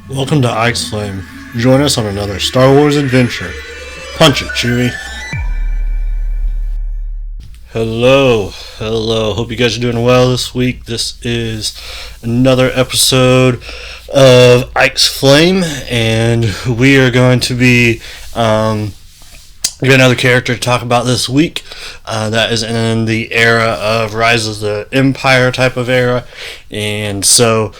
Welcome to Ike's Flame. Join us on another Star Wars adventure. Punch it, Chewie. Hello. Hope you guys are doing well this week. This is another episode of Ike's Flame, and we are going to be we got another character to talk about this week that is in the era of Rise of the Empire type of era, and so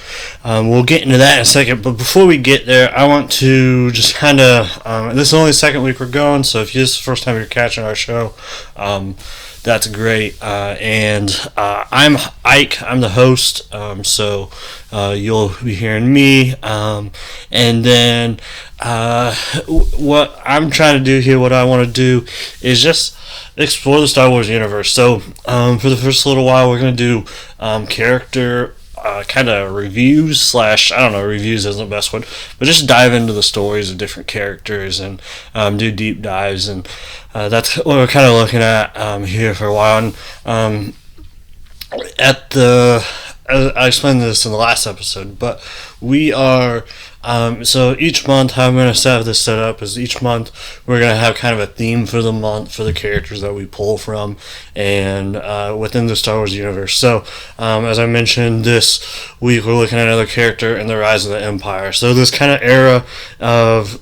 we'll get into that in a second. But before we get there, I want to just kind of this is only the second week we're going, so if this is the first time you're catching our show, that's great. And I'm Ike. I'm the host, so you'll be hearing me. And then what I'm trying to do here, what I want to do, is just explore the Star Wars universe. So for the first little while, we're going to do character kind of reviews / reviews isn't the best one, but just dive into the stories of different characters and do deep dives, and that's what we're kind of looking at here for a while. And I explained this in the last episode, but we are so each month how I'm going to have this set up is each month we're going to have kind of a theme for the month for the characters that we pull from and within the Star Wars universe. So as I mentioned, this week we're looking at another character in the Rise of the Empire. So this kind of era of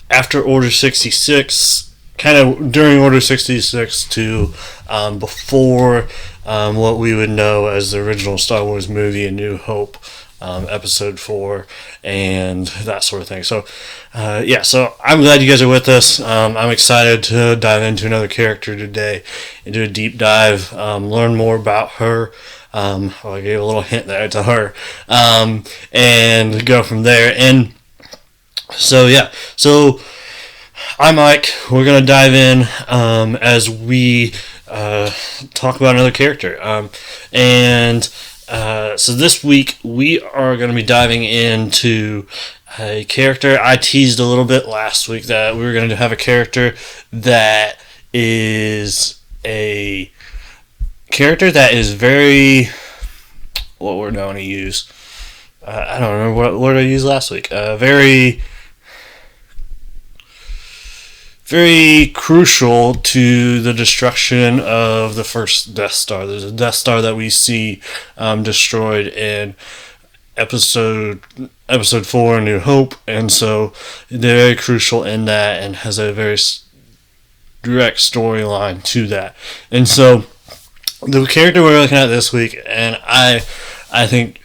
after Order 66, kind of during Order 66 to before what we would know as the original Star Wars movie, A New Hope, Episode 4, and that sort of thing. So, so I'm glad you guys are with us. I'm excited to dive into another character today and do a deep dive, learn more about her. I gave a little hint there to her, and go from there. And so, I'm Mike. We're going to dive in as we talk about another character. So this week we are going to be diving into a character I teased a little bit last week, that we were going to have a character that is very, what we're going to use, I don't remember what I used last week, very crucial to the destruction of the first Death Star. There's a Death Star that we see destroyed in episode 4, A New Hope, and so they're very crucial in that and has a very direct storyline to that. And so the character we're looking at this week, and I think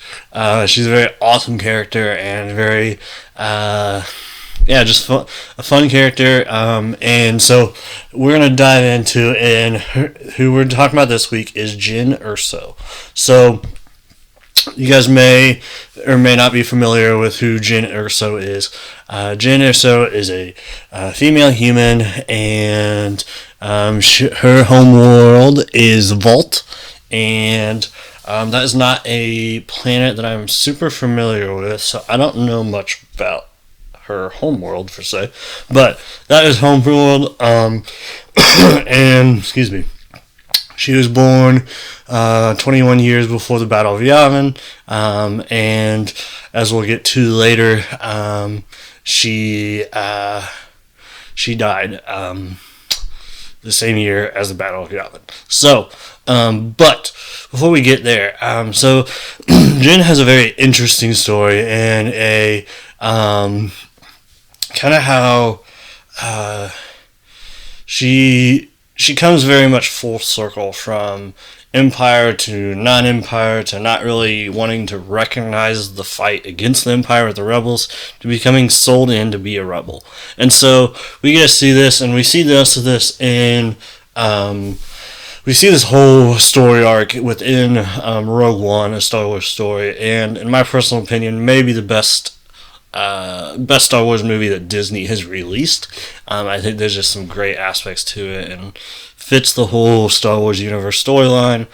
she's a very awesome character and very just a fun character, and so we're going to dive into, and who we're talking about this week is Jyn Erso. So you guys may or may not be familiar with who Jyn Erso is. Jyn Erso is a female human, and her homeworld is Vault, and that is not a planet that I'm super familiar with, so I don't know much about her homeworld per se, but that is homeworld. And excuse me, she was born 21 years before the Battle of Yavin, and as we'll get to later, she died the same year as the Battle of Yavin. So, but before we get there, so Jyn has a very interesting story and a kind of how she comes very much full circle from Empire to non-Empire to not really wanting to recognize the fight against the Empire with the rebels to becoming sold in to be a rebel. And so we get to see this, and we see this in we see this whole story arc within Rogue One, a Star Wars story, and in my personal opinion, maybe the best Star Wars movie that Disney has released. I think there's just some great aspects to it and fits the whole Star Wars universe storyline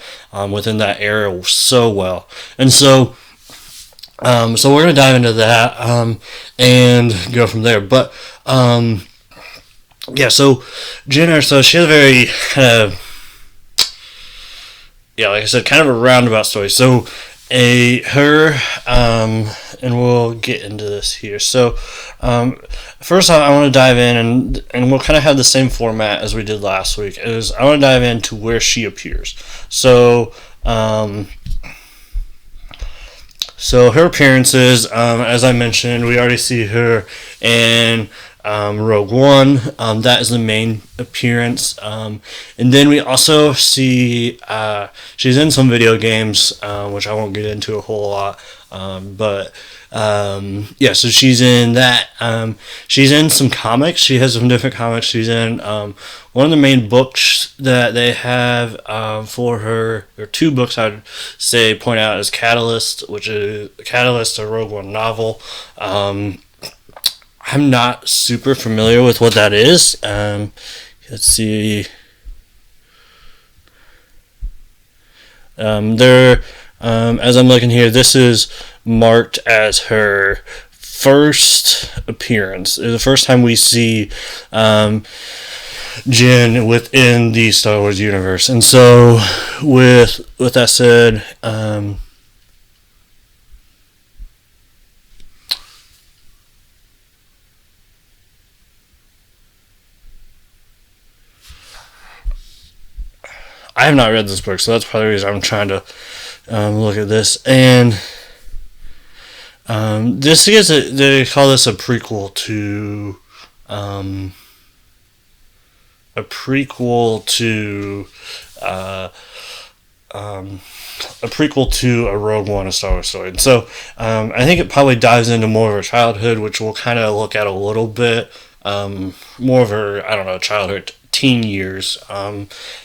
within that era so well. And so we're going to dive into that and go from there. But so Jyn Erso, she has a very kind of, like I said, kind of a roundabout story. So a her and we'll get into this here. So first I want to dive in and we'll kind of have the same format as we did last week. Is I want to dive into where she appears. So her appearances, as I mentioned, we already see her in Rogue One. That is the main appearance. And then we also see she's in some video games, which I won't get into a whole lot. So she's in that. She's in some comics. She has some different comics. She's in one of the main books that they have for her. There are two books I'd say point out as Catalyst, which is Catalyst, a Rogue One novel. I'm not super familiar with what that is. Let's see. As I'm looking here, this is marked as her first appearance. The first time we see Jyn within the Star Wars universe. And so, with that said, I have not read this book, so that's probably the reason I'm trying to look at this. And this is they call this a prequel to a Rogue One, a Star Wars story. And so I think it probably dives into more of her childhood, which we'll kind of look at a little bit. More of her, I don't know, childhood, teen years,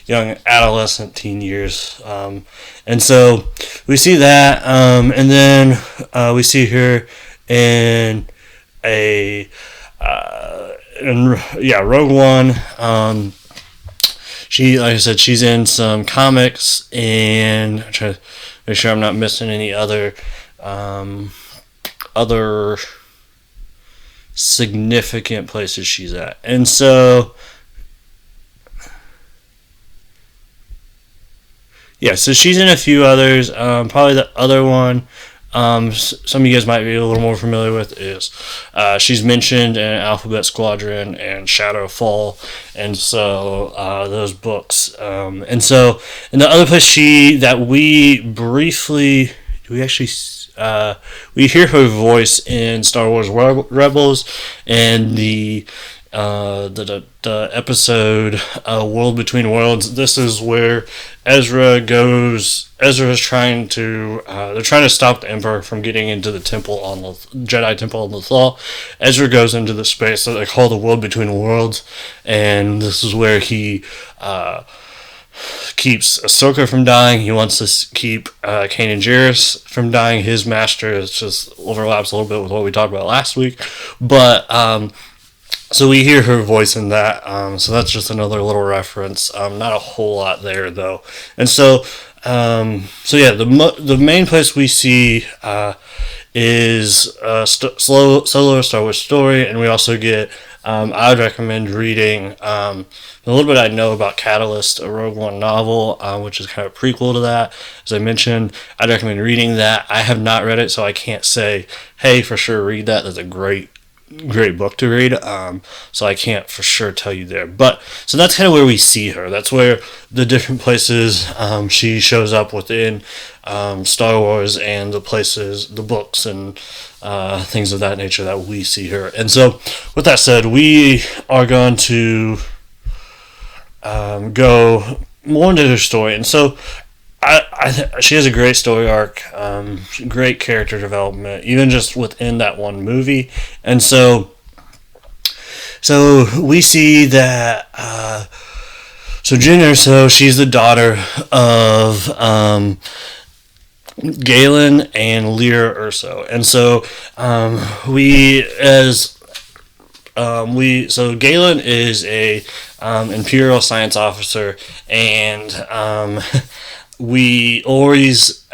young adolescent teen years. And so we see that, and then we see her in Rogue One. She, like I said, she's in some comics, and I'm trying to make sure I'm not missing any other significant places she's at. And so so she's in a few others. Probably the other one some of you guys might be a little more familiar with is she's mentioned in Alphabet Squadron and Shadowfall, and so those books. And so in the other place we hear her voice in Star Wars Rebels and the episode World Between Worlds. This is where Ezra goes. Ezra's trying to they're trying to stop the Emperor from getting into the temple on the Jedi temple on Lothal. Ezra goes into the space that they call the World Between Worlds, and this is where he keeps Ahsoka from dying. He wants to keep Kanan Jarrus from dying, his master. It just overlaps a little bit with what we talked about last week, but so we hear her voice in that, so that's just another little reference. Not a whole lot there, though. And so the main place we see is Solo Star Wars Story, and we also get, I would recommend reading a little bit I know about Catalyst, a Rogue One novel, which is kind of a prequel to that. As I mentioned, I'd recommend reading that. I have not read it, so I can't say, hey, for sure read that. That's a great book to read, so I can't for sure tell you there. But so that's kind of where we see her. That's where the different places she shows up within Star Wars, and the places, the books, and things of that nature that we see her. And so, with that said, we are going to go more into her story. And so, she has a great story arc, great character development, even just within that one movie. And so we see that, Jyn Erso, she's the daughter of Galen and Lyra Erso. And so Galen is a Imperial science officer, and we always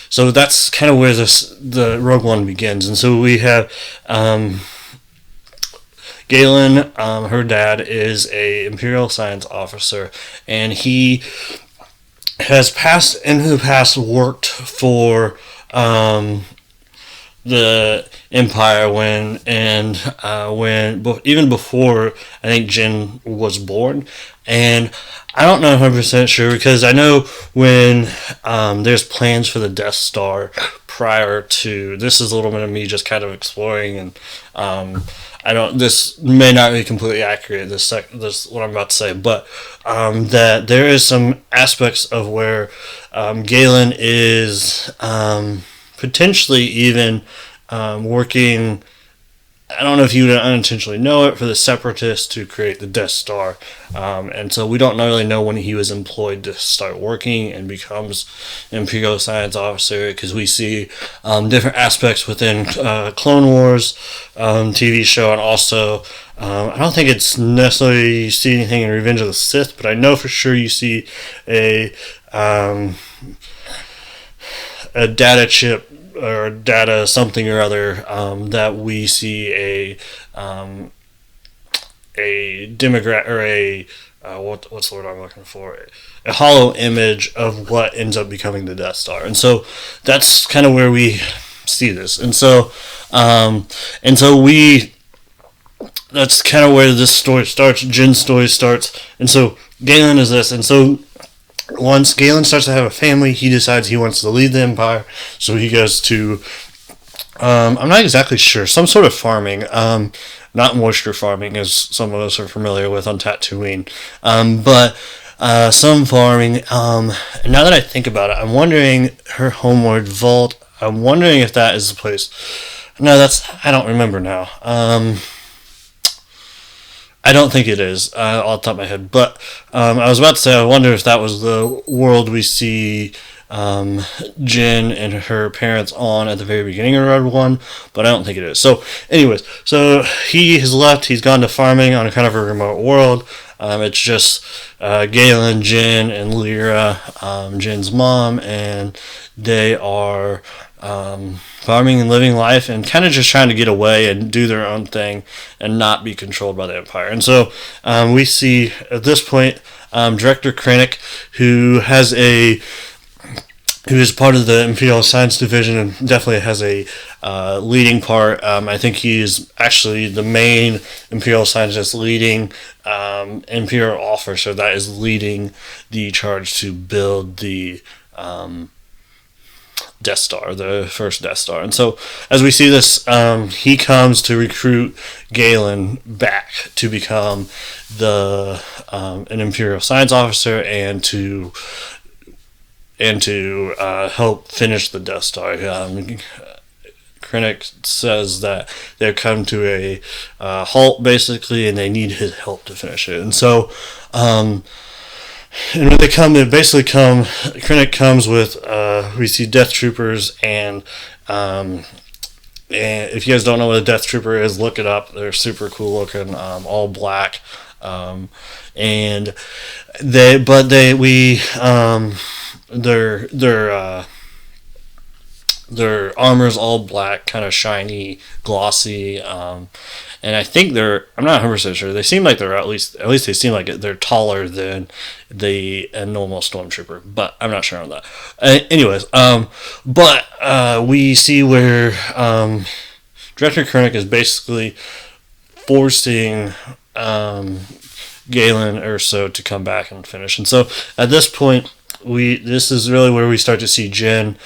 so that's kind of where the Rogue One begins. And so we have Galen, her dad is a Imperial science officer, and he has past in the past worked for the Empire even before I think Jyn was born, and I don't know 100% sure because I know when there's plans for the Death Star prior to this is a little bit of me just kind of exploring and I don't. This may not be completely accurate. This what I'm about to say, but that there is some aspects of where Galen is potentially even working. I don't know if you would unintentionally know it for the Separatists to create the Death Star, and so we don't really know when he was employed to start working and becomes Imperial Science Officer because we see different aspects within Clone Wars TV show, and also I don't think it's necessarily you see anything in Revenge of the Sith, but I know for sure you see a data chip or data something or other that we see a demographic or what's the word I'm looking for, a hollow image of what ends up becoming the Death Star, and so that's kind of where we see this, and so we that's kind of where this story starts. Jyn's story starts, and so Galen is this, and so once Galen starts to have a family, he decides he wants to lead the Empire, so he goes to, I'm not exactly sure, some sort of farming, not moisture farming, as some of us are familiar with on Tatooine, but some farming. Now that I think about it, I'm wondering her homeward vault. I'm wondering if that is the place. No, I don't remember now. I don't think it is off the top of my head, but I was about to say I wonder if that was the world we see Jyn and her parents on at the very beginning of Road One, but I don't think it is. So, anyways, so he has left. He's gone to farming on a kind of a remote world. It's just Galen, Jyn, and Lyra, Jyn's mom, and they are farming and living life and kind of just trying to get away and do their own thing and not be controlled by the Empire. And so we see at this point Director Krennic, who is part of the Imperial Science Division and definitely has a leading part. I think he is actually the main Imperial scientist leading Imperial officer that is leading the charge to build the Death Star, the first Death Star. And so as we see this, he comes to recruit Galen back to become an Imperial Science Officer and to help finish the Death Star. Krennic says that they've come to a halt basically, and they need his help to finish it. And so, and when they come, Krennic comes with, we see Death Troopers, and if you guys don't know what a Death Trooper is, look it up. They're super cool looking, all black, and their armor's all black, kind of shiny, glossy, and I think I'm not 100% sure. They seem like at least they seem like they're taller than a normal stormtrooper, but I'm not sure on that. Anyways, but we see where Director Krennic is basically forcing Jyn Erso to come back and finish, and so at this point, this is really where we start to see Jyn.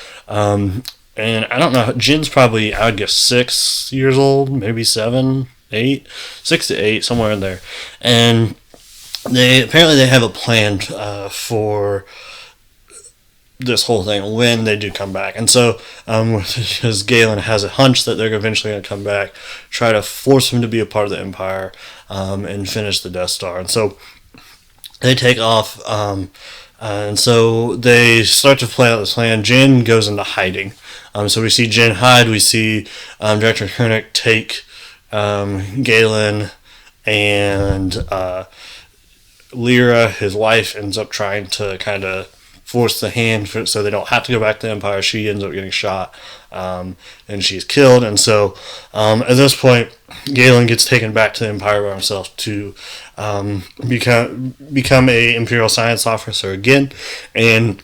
And I don't know, Jyn's probably, I would guess 6 years old, maybe 7, 8, 6 to 8, somewhere in there. And they have a plan for this whole thing when they do come back. And so, because Galen has a hunch that they're eventually going to come back, try to force him to be a part of the Empire and finish the Death Star. And so they take off, and so they start to play out this plan. Jyn goes into hiding. So we see Jyn hide. We see Director Krennic take Galen, and Lyra, his wife, ends up trying to kind of force the hand so they don't have to go back to the Empire. She ends up getting shot, and she's killed. And so at this point, Galen gets taken back to the Empire by himself to become a Imperial science officer again, and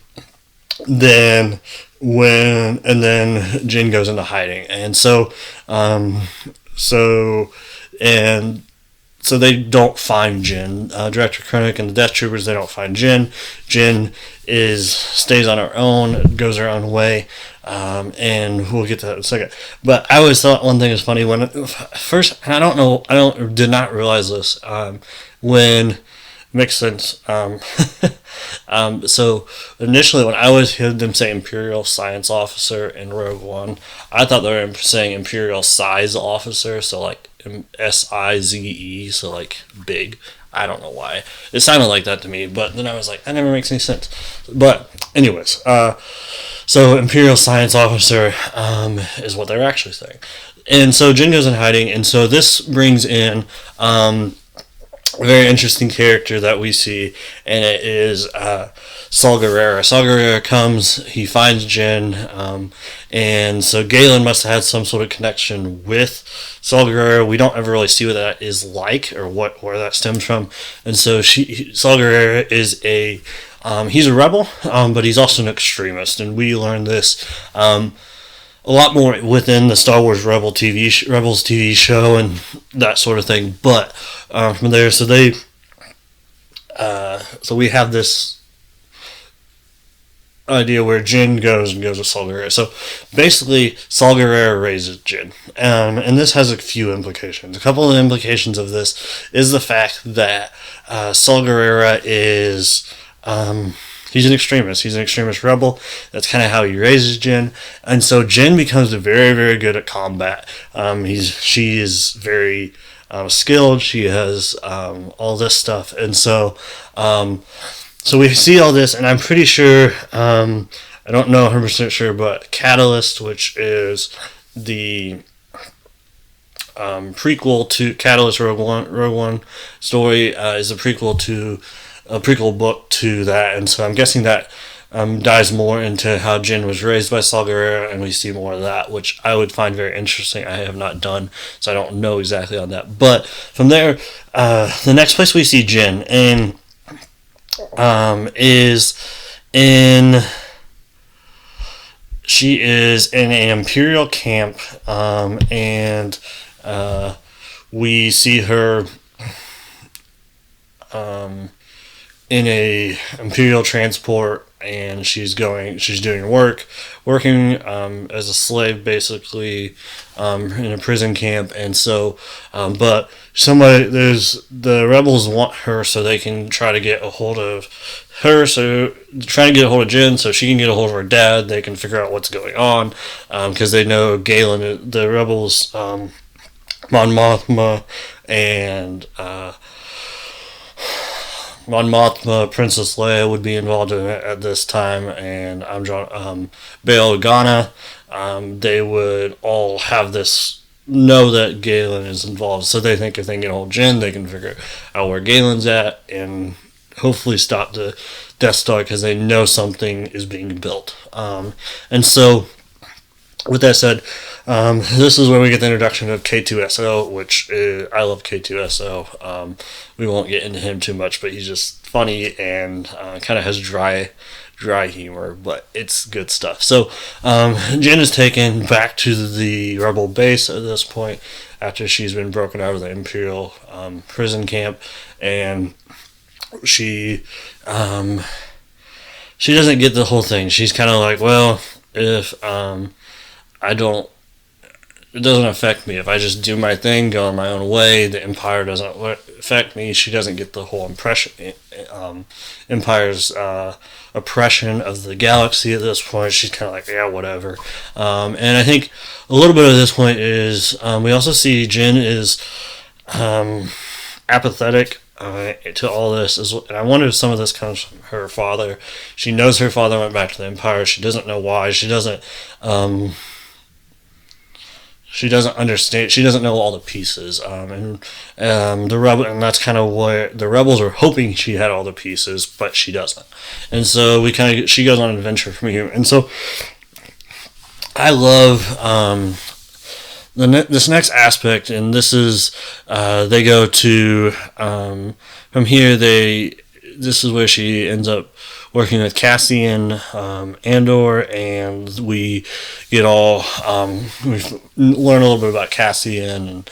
then Jyn goes into hiding, and so they don't find Jyn. Director Krennic and the Death Troopers, they don't find Jyn. Jyn stays on her own, goes her own way, and we'll get to that in a second. But I always thought one thing is funny when first did not realize this when. Makes sense. So initially, when I always heard them say Imperial Science Officer in Rogue One, I thought they were saying Imperial Size Officer, so like SIZE, so like big. I don't know why. It sounded like that to me, but then I was like, that never makes any sense. But anyways, so Imperial Science Officer is what they're actually saying. And so Jyn goes in hiding, and so this brings in a very interesting character that we see, and it is Saul Guerrera. Saul Guerrera comes, he finds Jyn, and so Galen must have had some sort of connection with Saul Guerrera. We don't ever really see what that is like or where that stems from. And so Saul Guerrera is he's a rebel, but he's also an extremist, and we learned this a lot more within the Star Wars Rebels TV show and that sort of thing. But from there, so we have this idea where Jyn goes with Saul Guerrera. So basically, Saul Guerrera raises Jyn, and this has a few implications. A couple of the implications of this is the fact that Saul Guerrera is he's an extremist. He's an extremist rebel. That's kind of how he raises Jyn. And so Jyn becomes very, very good at combat. She is very skilled. She has all this stuff. And so we see all this, and I'm pretty sure, I don't know 100% sure, but Catalyst, which is the prequel to Catalyst Rogue One story, is a prequel book to that, and so I'm guessing that dives more into how Jyn was raised by Saul Guerrera, and we see more of that, which I would find very interesting. I have not done, so I don't know exactly on that. But from there, the next place we see Jyn she is in an Imperial camp, and we see her in a Imperial transport, and she's doing working as a slave, basically, in a prison camp. And so but the rebels want her so they can try to get a hold of her, so trying to get a hold of Jyn so she can get a hold of her dad. They can figure out what's going on, because they know Galen, the rebels, Mon Mothma and Mon Mothma, Princess Leia would be involved in it at this time, and Bail Organa. They would all have this, know that Galen is involved, so they think if they can get a hold of Jyn, they can figure out where Galen's at and hopefully stop the Death Star, because they know something is being built. And so, with that said, this is where we get the introduction of K2SO, which I love K2SO. We won't get into him too much, but he's just funny and kind of has dry humor, but it's good stuff. So Jyn is taken back to the Rebel base at this point after she's been broken out of the Imperial prison camp, and she doesn't get the whole thing. She's kind of like, well, if it doesn't affect me. If I just do my thing, go on my own way, the Empire doesn't affect me. She doesn't get the whole Empire's oppression of the galaxy at this point. She's kind of like, yeah, whatever. And I think a little bit of this point is we also see Jyn is apathetic to all this, and I wonder if some of this comes from her father. She knows her father went back to the Empire. She doesn't know why. She doesn't she doesn't understand. She doesn't know all the pieces, the rebel, and that's kind of where the rebels are hoping she had all the pieces, but she doesn't. And so she goes on an adventure from here. And so I love this next aspect, and this is they go to from here. This is where she ends up working with Cassian Andor, and we get we learn a little bit about Cassian, and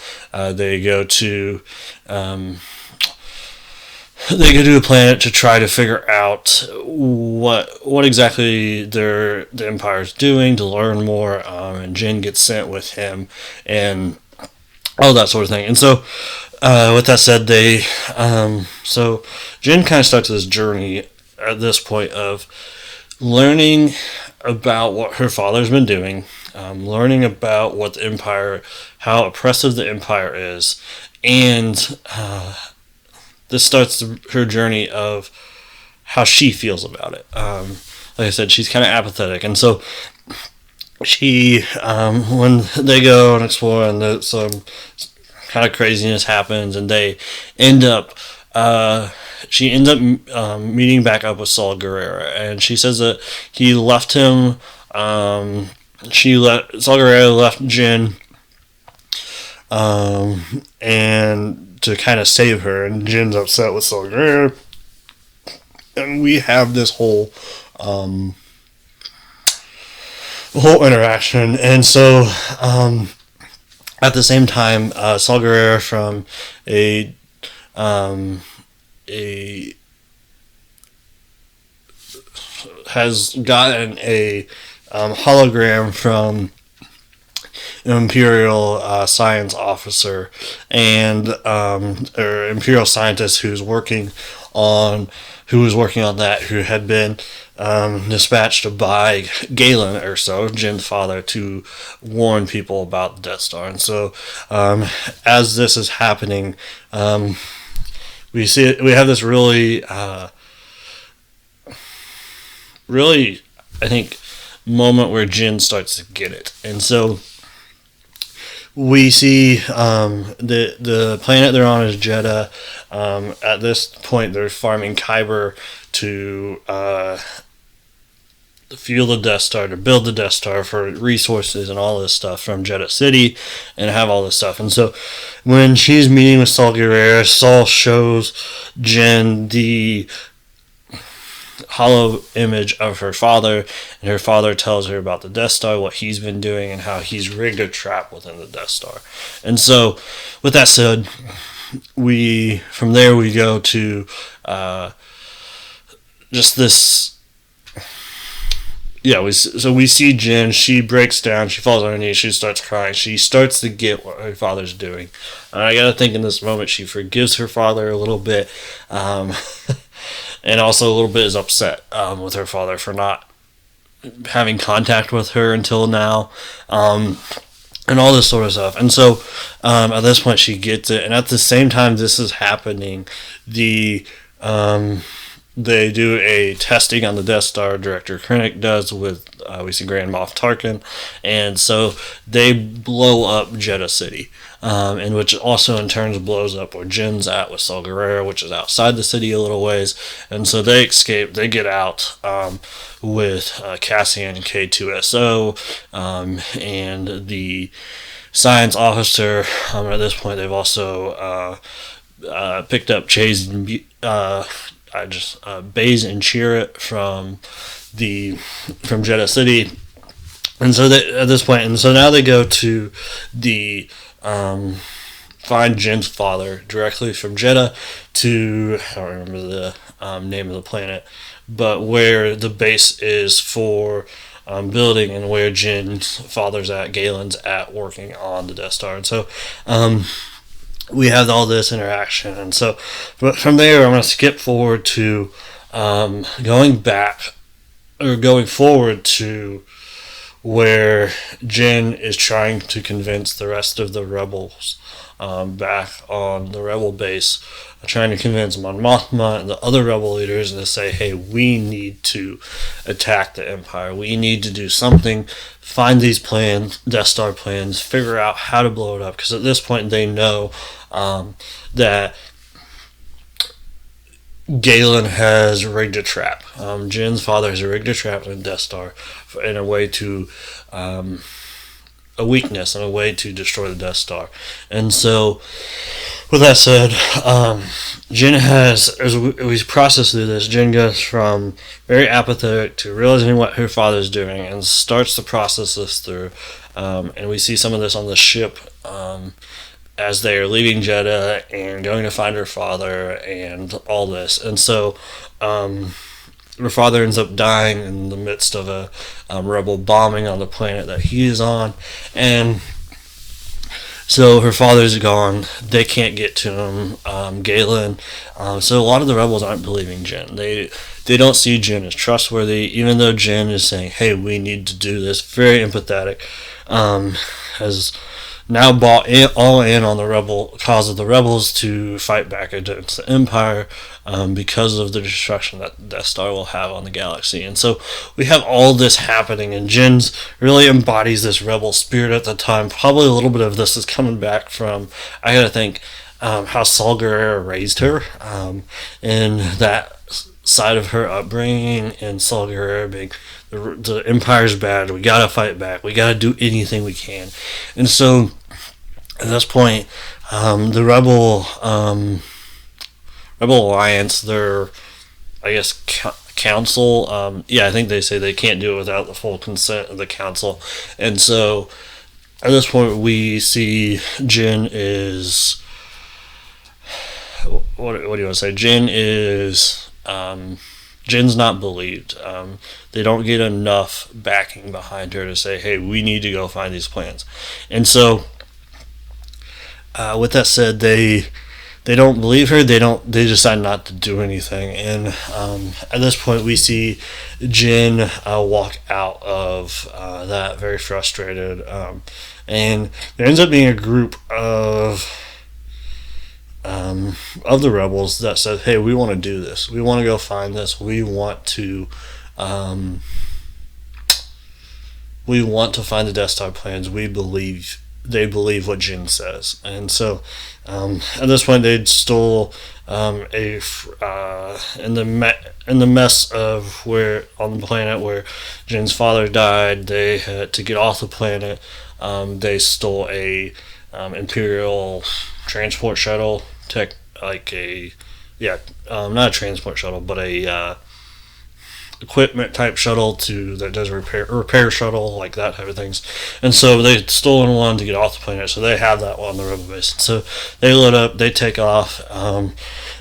they go to a planet to try to figure out what exactly the Empire's doing, to learn more, and Jyn gets sent with him, and all that sort of thing. And so, with that said, so Jyn kind of starts this journey at this point of learning about what her father's been doing, learning about what the Empire, how oppressive the Empire is, and this starts her journey of how she feels about it. Like I said, she's kind of apathetic, and so she, when they go and explore, and some kind of craziness happens, and they end up, she ends up meeting back up with Saul Guerrero, and she says that he left him. Saul Guerrero left Jyn, and to kind of save her, and Jin's upset with Saul Guerrero, and we have this whole interaction. And so at the same time, Saul Guerrero from has gotten a hologram from an Imperial science officer, and or Imperial scientist who was working on that, who had been dispatched by Jyn Erso, Jyn's father, to warn people about the Death Star. And so, as this is happening, we have this really, I think, moment where Jyn starts to get it. And so we see the planet they're on is Jeddah. At this point, they're farming Kyber to fuel the Death Star, to build the Death Star for resources and all this stuff from Jeddah City, and have all this stuff. And so when she's meeting with Saul Guerrero, Saul shows Jyn the hollow image of her father, and her father tells her about the Death Star, what he's been doing, and how he's rigged a trap within the Death Star. And so, with that said, from there we go to just this. Yeah, we see Jyn. She breaks down. She falls on her knees. She starts crying. She starts to get what her father's doing. And I gotta think in this moment she forgives her father a little bit, and also a little bit is upset with her father for not having contact with her until now, and all this sort of stuff. And so at this point she gets it. And at the same time this is happening, they do a testing on the Death Star. Director Krennic does with, we see Grand Moff Tarkin, and so they blow up Jeddah City, and which also in turn blows up where Jin's at with Saul Guerrero, which is outside the city a little ways. And so they escape. They get out with Cassian and K2SO, and the science officer. At this point, they've also picked up Chase and Baze and Chirrut from Jeddah City. And so at this point, and so now they go to the find Jin's father directly from Jeddah to, I don't remember the name of the planet, but where the base is for building, and where Jin's father's at, Galen's at, working on the Death Star. And so we have all this interaction. And so, but from there, I'm going to skip forward to going forward to where Jyn is trying to convince the rest of the rebels back on the rebel base, trying to convince Mon Mothma and the other rebel leaders to say, hey, we need to attack the Empire. We need to do something, find these plans, Death Star plans, figure out how to blow it up. Because at this point, they know that Galen has rigged a trap. Jyn's father has rigged a trap in the Death Star in a way to a weakness and a way to destroy the Death Star. And so, with that said, Jyn has, as we process through this, Jyn goes from very apathetic to realizing what her father's doing and starts to process this through. And we see some of this on the ship as they are leaving Jeddah and going to find her father and all this. And so, her father ends up dying in the midst of a rebel bombing on the planet that he is on, and so her father's gone. They can't get to him, Galen. So a lot of the rebels aren't believing Jyn. They don't see Jyn as trustworthy, even though Jyn is saying, "Hey, we need to do this." Very empathetic. Has now bought all in on the cause of the rebels to fight back against the Empire because of the destruction that Death Star will have on the galaxy. And so we have all this happening, and Jyn really embodies this rebel spirit at the time. Probably a little bit of this is coming back from, I gotta think, how Saw Gerrera raised her, and that side of her upbringing, and Saw Gerrera being the Empire's bad, we gotta fight back, we gotta do anything we can. And so at this point, the rebel alliance, their, I guess, council, I think they say they can't do it without the full consent of the council. And so at this point we see Jyn is, what do you want to say, Jyn's not believed. They don't get enough backing behind her to say, hey, we need to go find these plans. And so, with that said, they don't believe her. They decide not to do anything. And at this point, we see Jyn walk out of that very frustrated. And there ends up being a group of the rebels that said, hey, we want to do this. We want to go find this. We want to find the Death Star plans. They believe what Jyn says. And so at this point they stole in the mess of where on the planet where Jyn's father died, they had to get off the planet. They stole a Imperial transport shuttle, not a transport shuttle, but a equipment type shuttle that does repair shuttle, like that type of things. And so they'd stolen one to get off the planet, so they have that one on the rebel base. So they load up, they take off,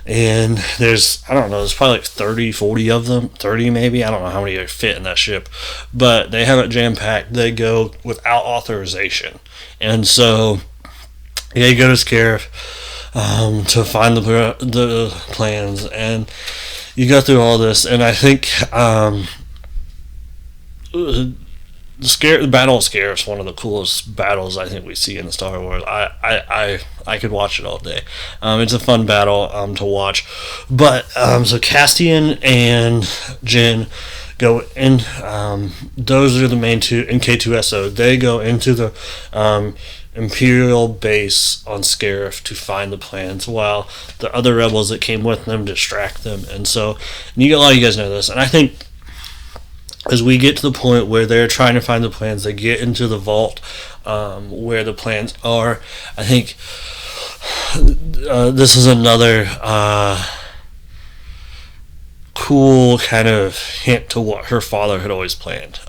and there's probably like 30, 40 of them, 30 maybe, I don't know how many fit in that ship, but they have it jam-packed. They go without authorization, and so they go to Scarif to find the plans, and you go through all this, and I think the Battle of Scarif is one of the coolest battles I think we see in Star Wars. I could watch it all day. It's a fun battle to watch. But so Castian and Jyn go in. Those are the main two in K2SO. They go into the Imperial base on Scarif to find the plans, while the other rebels that came with them distract them. And so, a lot of you guys know this, and I think as we get to the point where they're trying to find the plans, they get into the vault where the plans are. I think this is another cool kind of hint to what her father had always planned,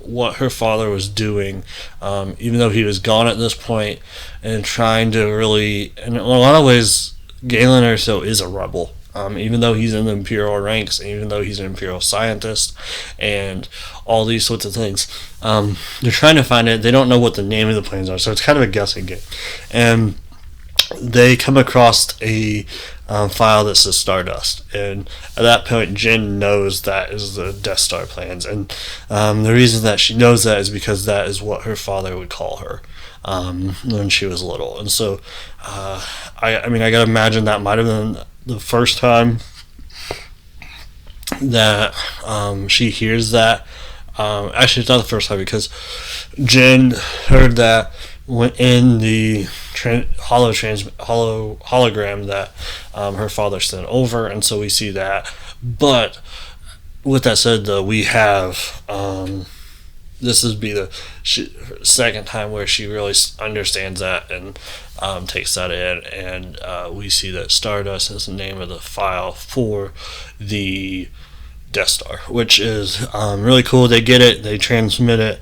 what her father was doing, even though he was gone at this point, and trying to really, in a lot of ways, Jyn Erso is a rebel, even though he's in the Imperial ranks, and even though he's an Imperial scientist, and all these sorts of things. They're trying to find it. They don't know what the name of the planes are, so it's kind of a guessing game. And they come across a file that says Stardust. And at that point, Jyn knows that is the Death Star plans. And the reason that she knows that is because that is what her father would call her when she was little. And so, I mean, I gotta imagine that might have been the first time that she hears that. Actually, it's not the first time, because Jyn heard that when in the hologram that her father sent over, and so we see that. But with that said, though, we have this would be the second time where she really understands that and takes that in, and we see that Stardust is the name of the file for the Death Star, which is really cool. They get it, they transmit it.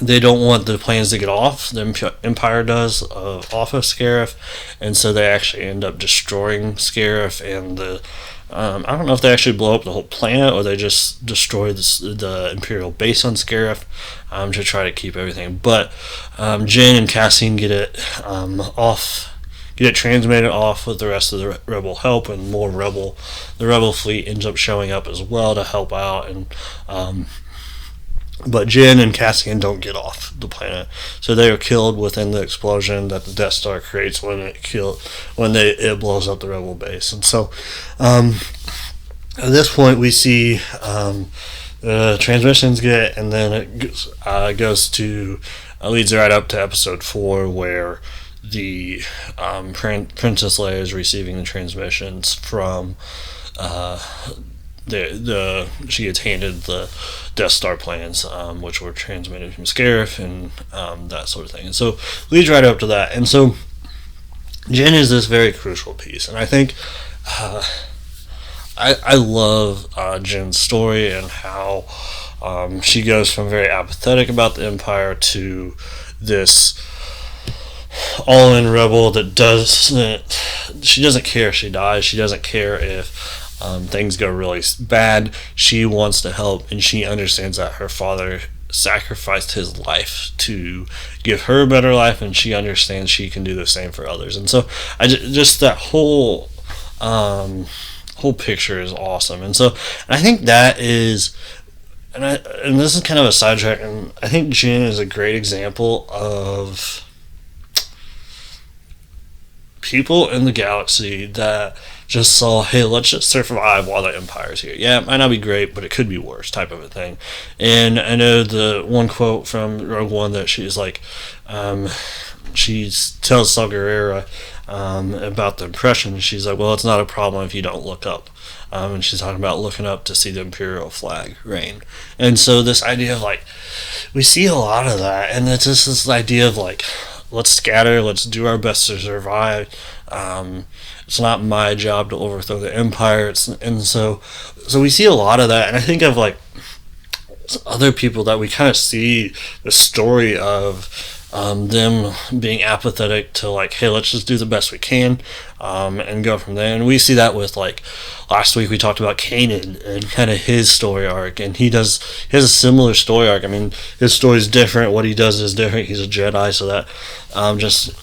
They don't want the plans to get off. The Empire does off of Scarif, and so they actually end up destroying Scarif and the. I don't know if they actually blow up the whole planet or they just destroy the Imperial base on Scarif to try to keep everything. But Jyn and Cassian get it off, get it transmitted off with the rest of the Rebel help, and the Rebel fleet ends up showing up as well to help out. And but Jyn and Cassian don't get off the planet, so they are killed within the explosion that the Death Star creates when it blows up the Rebel base. And so, at this point, we see the transmissions get, and then it goes to leads right up to Episode 4, where the Princess Leia is receiving the transmissions from. She gets handed the Death Star plans, which were transmitted from Scarif and that sort of thing. And so leads right up to that. And so Jyn is this very crucial piece, and I think I love Jyn's story and how she goes from very apathetic about the Empire to this all-in rebel that she doesn't care if she dies. She doesn't care if things go really bad. She wants to help, and she understands that her father sacrificed his life to give her a better life, and she understands she can do the same for others. And so I just that whole picture is awesome. And so I think that is, and this is kind of a sidetrack, and I think Jyn is a great example of people in the galaxy that just saw, hey, let's just survive while the Empire's here. Yeah, it might not be great, but it could be worse, type of a thing. And I know the one quote from Rogue One that she's like, she tells Saw Gerrera about the impression. She's like, well, it's not a problem if you don't look up. And she's talking about looking up to see the Imperial flag reign. And so this idea of like, we see a lot of that, and it's just this idea of like, let's scatter, let's do our best to survive. It's not my job to overthrow the Empire. And so we see a lot of that, and I think of like other people that we kind of see the story of them being apathetic to like, hey, let's just do the best we can and go from there. And we see that with like last week we talked about Kanan and kind of his story arc, and he has a similar story arc. I mean, his story is different, what he does is different. He's a Jedi, so that just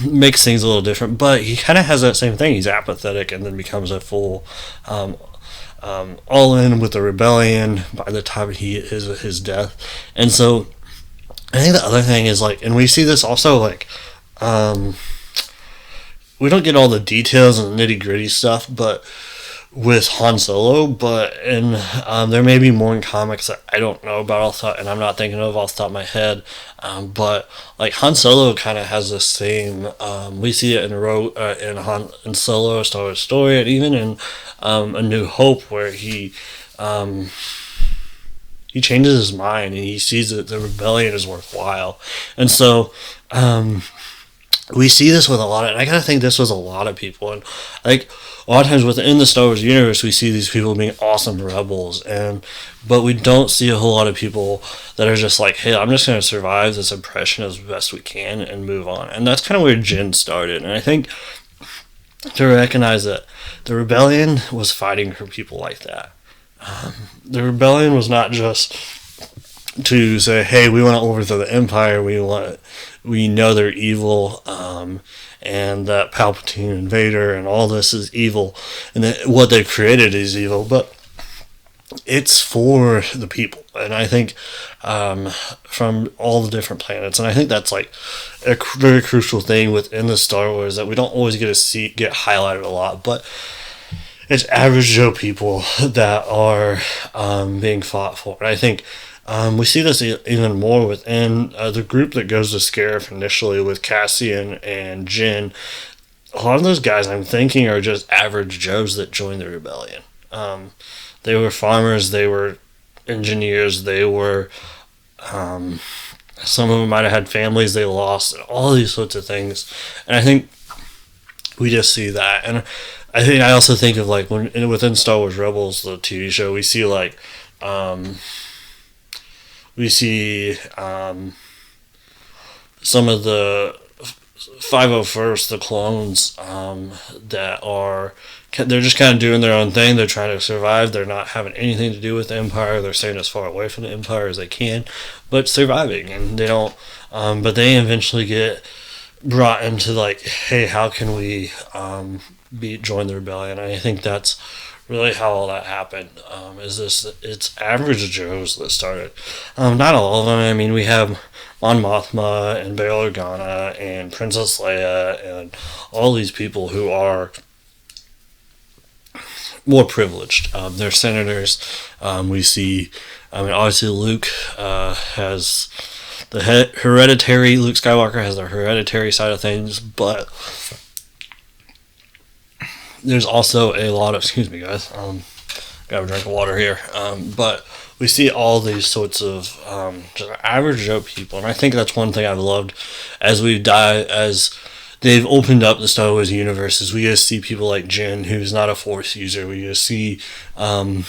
makes things a little different, but he kind of has that same thing. He's apathetic and then becomes a full all in with the rebellion by the time he is at his death. And so I think the other thing is like, and we see this also like, we don't get all the details and the nitty gritty stuff, but with Han Solo, and there may be more in comics that I don't know about and I'm not thinking of off the top of my head, but like Han Solo kind of has the same, we see it in Han Solo, A Star Wars Story, and even in A New Hope, where he changes his mind and he sees that the rebellion is worthwhile. And so we see this with a lot of, and I kind of think this was a lot of people, and like a lot of times within the Star Wars universe we see these people being awesome rebels, but we don't see a whole lot of people that are just like, hey, I'm just going to survive this oppression as best we can and move on. And that's kind of where Jyn started. And I think to recognize that the rebellion was fighting for people like that. The rebellion was not just to say, hey, we want to overthrow the Empire, we want we know they're evil, and that Palpatine and Vader and all this is evil, and that what they've created is evil, but it's for the people. And I think from all the different planets, and I think that's like a very crucial thing within the Star Wars that we don't always get highlighted a lot, but it's average Joe people that are being fought for. And I think we see this even more within the group that goes to Scarif initially with Cassian and Jyn. A lot of those guys, I'm thinking, are just average Joes that joined the rebellion. They were farmers, they were engineers, they were, some of them might have had families they lost, all these sorts of things. And I think we just see that. And I also think of like within Star Wars Rebels, the TV show, we see like, some of the 501st, the clones, that are, they're just kind of doing their own thing. They're trying to survive. They're not having anything to do with the Empire. They're staying as far away from the Empire as they can, but surviving. And they don't, but they eventually get brought into like, hey, how can we join the rebellion? And I think that's really how all that happened. It's average Joes that started. Not all of them. I mean, we have Mon Mothma and Bail Organa and Princess Leia and all these people who are more privileged. They're senators. We see, obviously Luke has the hereditary, Luke Skywalker has the hereditary side of things, but there's also a lot of, excuse me guys, got a drink of water here, but we see all these sorts of just average Joe people, and I think that's one thing I've loved as they've opened up the Star Wars universes. We just see people like Jyn, who's not a Force user. We just see even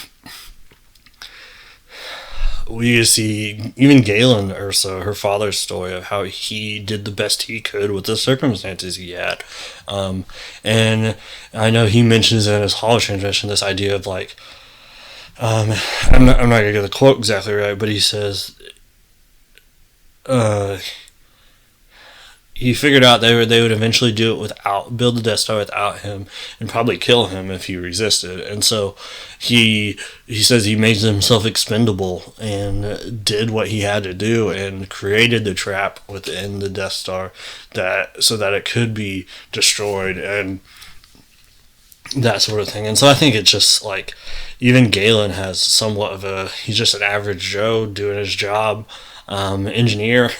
Jyn Erso, her father's story of how he did the best he could with the circumstances he had. And I know he mentions in his holo transmission this idea of like, I'm not going to get the quote exactly right, but he says, he figured out they would eventually build the Death Star without him, and probably kill him if he resisted. And so he says he made himself expendable and did what he had to do and created the trap within the Death Star so that it could be destroyed and that sort of thing. And so I think it's just like, even Galen has somewhat of he's just an average Joe doing his job, engineer,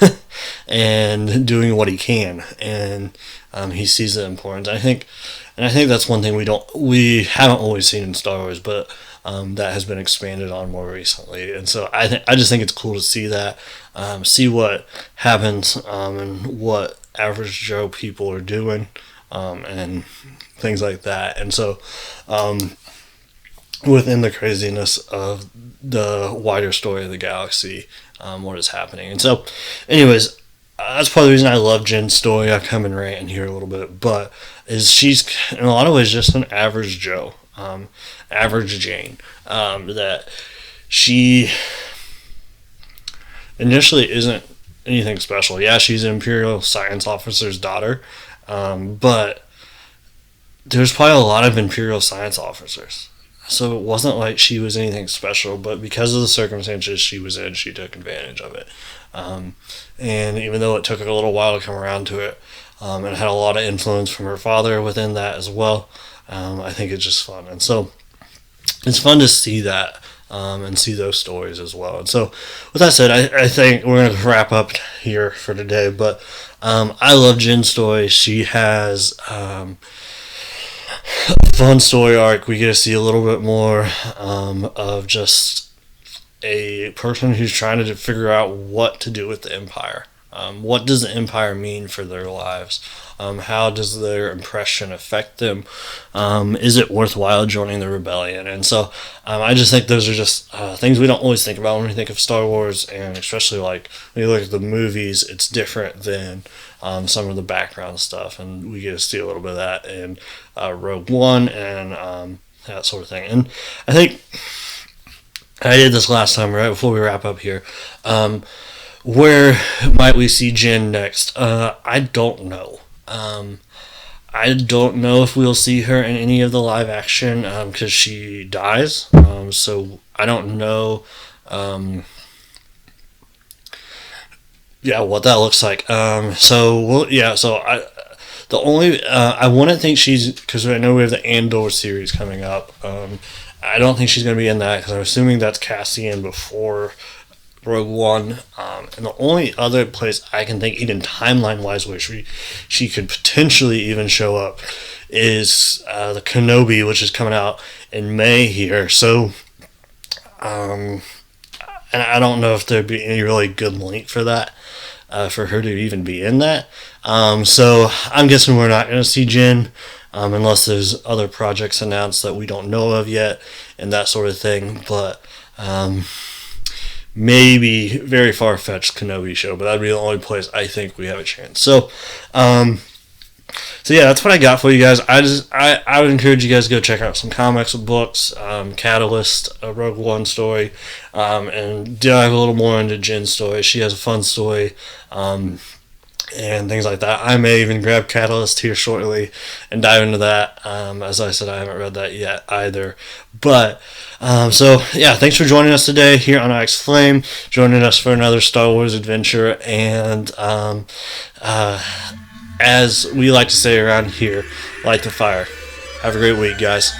and doing what he can, and he sees the importance. I think that's one thing we haven't always seen in Star Wars, but that has been expanded on more recently. And so I just think it's cool to see that, see what happens, and what average Joe people are doing, and things like that. And so within the craziness of the wider story of the galaxy, what is happening. And so anyways, that's part of the reason I love Jyn's story. I'll come and rant in here a little bit, but she's in a lot of ways just an average Joe, average Jane, that she initially isn't anything special. Yeah, she's an Imperial science officer's daughter, but there's probably a lot of Imperial science officers. So it wasn't like she was anything special, but because of the circumstances she was in, she took advantage of it. And even though it took a little while to come around to it, and had a lot of influence from her father within that as well, I think it's just fun. And so it's fun to see that, and see those stories as well. And so with that said, I think we're going to wrap up here for today, but I love Jyn's story. She has fun story arc. We get to see a little bit more of just a person who's trying to figure out what to do with the Empire. What does the Empire mean for their lives? How does their impression affect them? Is it worthwhile joining the rebellion? And so I just think those are just things we don't always think about when we think of Star Wars, and especially like when you look at the movies, it's different than some of the background stuff, and we get to see a little bit of that in Rogue One and that sort of thing. And I think I did this last time, right before we wrap up here. where might we see Jyn next? I don't know. I don't know if we'll see her in any of the live action because she dies. So I don't know. Yeah, what that looks like. The only I wouldn't think she's, because I know we have the Andor series coming up. I don't think she's going to be in that because I'm assuming that's Cassian before Rogue One. And the only other place I can think, even timeline wise, where she could potentially even show up is the Kenobi, which is coming out in May here. So, and I don't know if there'd be any really good link for that. For her to even be in that. So I'm guessing we're not going to see Jyn unless there's other projects announced that we don't know of yet and that sort of thing. But maybe very far-fetched Kenobi show, but that'd be the only place I think we have a chance. So yeah, that's what I got for you guys. I would encourage you guys to go check out some comics and books, Catalyst, a Rogue One story, and dive a little more into Jyn's story. She has a fun story, and things like that. I may even grab Catalyst here shortly and dive into that. As I said, I haven't read that yet either. But so yeah, thanks for joining us today here on Ix Flame, joining us for another Star Wars adventure, and as we like to say around here, light the fire. Have a great week, guys.